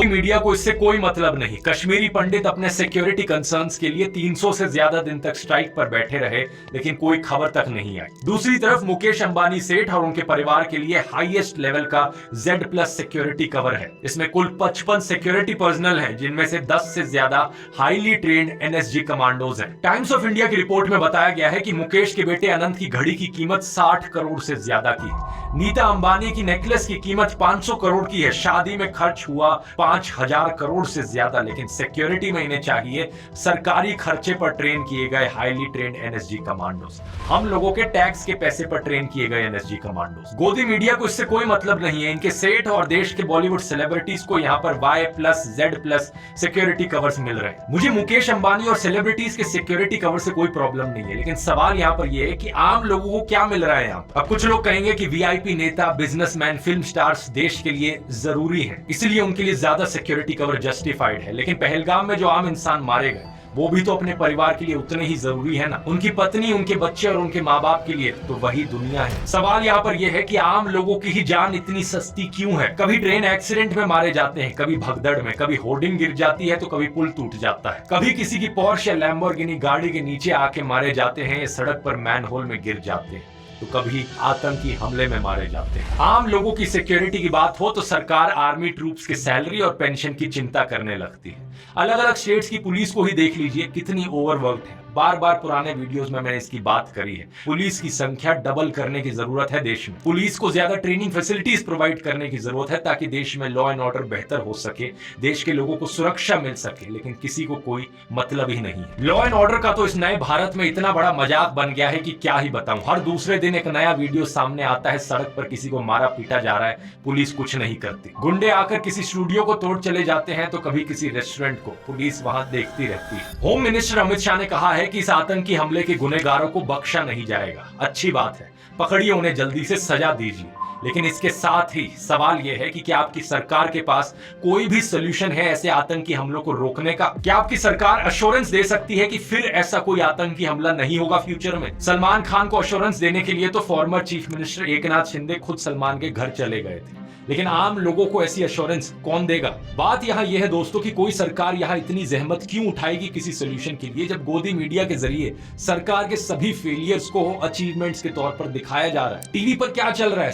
Media को इससे कोई मतलब नहीं। कश्मीरी पंडित अपने सिक्योरिटी कंसर्न्स के लिए 300 से ज्यादा दिन तक स्ट्राइक पर बैठे रहे, लेकिन कोई खबर तक नहीं आई। दूसरी तरफ मुकेश अंबानी सेठ और उनके परिवार के लिए हाईएस्ट लेवल का Z+ सिक्योरिटी कवर है। इसमें कुल 55 सिक्योरिटी पर्सनल हैं, जिनमें से 10 से ज्यादा हाईली ट्रेन्ड NSG कमांडोज हैं। टाइम्स ऑफ इंडिया की रिपोर्ट में बताया गया है कि मुकेश के बेटे अनंत की घड़ी की कीमत 60 करोड़ से ज्यादा की है। नीता अंबानी की नेकलेस की कीमत 500 करोड़ की है। शादी में खर्च हुआ 5000 करोड़ से ज्यादा, लेकिन सिक्योरिटी में इन्हें चाहिए सरकारी खर्चे पर ट्रेन किए गए हाईली ट्रेन्ड NSG कमांडोज, हम लोगों के टैक्स के पैसे पर ट्रेन किए गए NSG कमांडोज। गोदी मीडिया को इससे कोई मतलब नहीं है। इनके सेठ और देश के बॉलीवुड सेलिब्रिटीज को यहाँ पर Y+Z+ सिक्योरिटी कवर्स मिल रहे हैं। मुझे मुकेश अंबानी और सेलिब्रिटीज के सिक्योरिटी कवर से कोई प्रॉब्लम नहीं है, लेकिन सवाल यहाँ पर यह है कि आम लोगों को क्या मिल रहा है यहाँ। अब कुछ लोग कहेंगे कि VIP नेता, बिजनेसमैन, फिल्म स्टार्स देश के लिए जरूरी है, इसलिए उनके लिए ज्यादा सिक्योरिटी कवर जस्टिफाइड है। लेकिन पहलगाम में जो आम इंसान मारे गए, वो भी तो अपने परिवार के लिए उतने ही जरूरी है ना। उनकी पत्नी, उनके बच्चे और उनके माँ बाप के लिए तो वही दुनिया है। सवाल यहाँ पर यह है कि आम लोगों की ही जान इतनी सस्ती क्यों है। कभी ट्रेन एक्सीडेंट में मारे जाते हैं, कभी भगदड़ में, कभी होर्डिंग गिर जाती है तो कभी पुल टूट जाता है, कभी किसी की पोर्श या लैम्बोर्गिनी गाड़ी के नीचे आके मारे जाते हैं या सड़क पर मैनहोल में गिर जाते हैं, तो कभी आतंकी हमले में मारे जाते हैं। आम लोगों की सिक्योरिटी की बात हो तो सरकार आर्मी ट्रूप्स की सैलरी और पेंशन की चिंता करने लगती है। अलग अलग स्टेट्स की पुलिस को ही देख लीजिए, कितनी ओवरवर्क्ड है। बार बार पुराने वीडियोस में मैंने इसकी बात करी है। पुलिस की संख्या डबल करने की जरूरत है देश में। पुलिस को ज्यादा ट्रेनिंग फैसिलिटीज प्रोवाइड करने की जरूरत है, ताकि देश में लॉ एंड ऑर्डर बेहतर हो सके, देश के लोगों को सुरक्षा मिल सके। लेकिन किसी को कोई मतलब ही नहीं है। लॉ एंड ऑर्डर का तो इस नए भारत में इतना बड़ा मजाक बन गया है कि क्या ही बताऊं। हर दूसरे दिन एक नया वीडियो सामने आता है, सड़क पर किसी को मारा पीटा जा रहा है, पुलिस कुछ नहीं करती। गुंडे आकर किसी स्टूडियो को तोड़ चले जाते हैं तो कभी किसी रेस्टोरेंट को, पुलिस वहां देखती रहती है। होम मिनिस्टर अमित शाह ने कहा है कि इस आतंकी हमले के गुनहगारों को बख्शा नहीं जाएगा। अच्छी बात है, पकड़िए उन्हें, जल्दी से सजा दीजिए। लेकिन इसके साथ ही सवाल यह है कि क्या आपकी सरकार के पास कोई भी सोल्यूशन है ऐसे आतंकी हमलों को रोकने का? क्या आपकी सरकार अश्योरेंस दे सकती है कि फिर ऐसा कोई आतंकी हमला नहीं होगा फ्यूचर में? सलमान खान को अश्योरेंस देने के लिए तो former chief minister Eknath Shinde खुद सलमान के घर चले गए थे, लेकिन आम लोगों को ऐसी अश्योरेंस कौन देगा? बात यहाँ यह है दोस्तों कि कोई सरकार यहाँ इतनी जहमत क्यों उठाएगी किसी सोल्यूशन के लिए, जब गोदी मीडिया के जरिए सरकार के सभी फेलियर्स को अचीवमेंट्स के तौर पर दिखाया जा रहा है। टीवी पर क्या चल रहा है?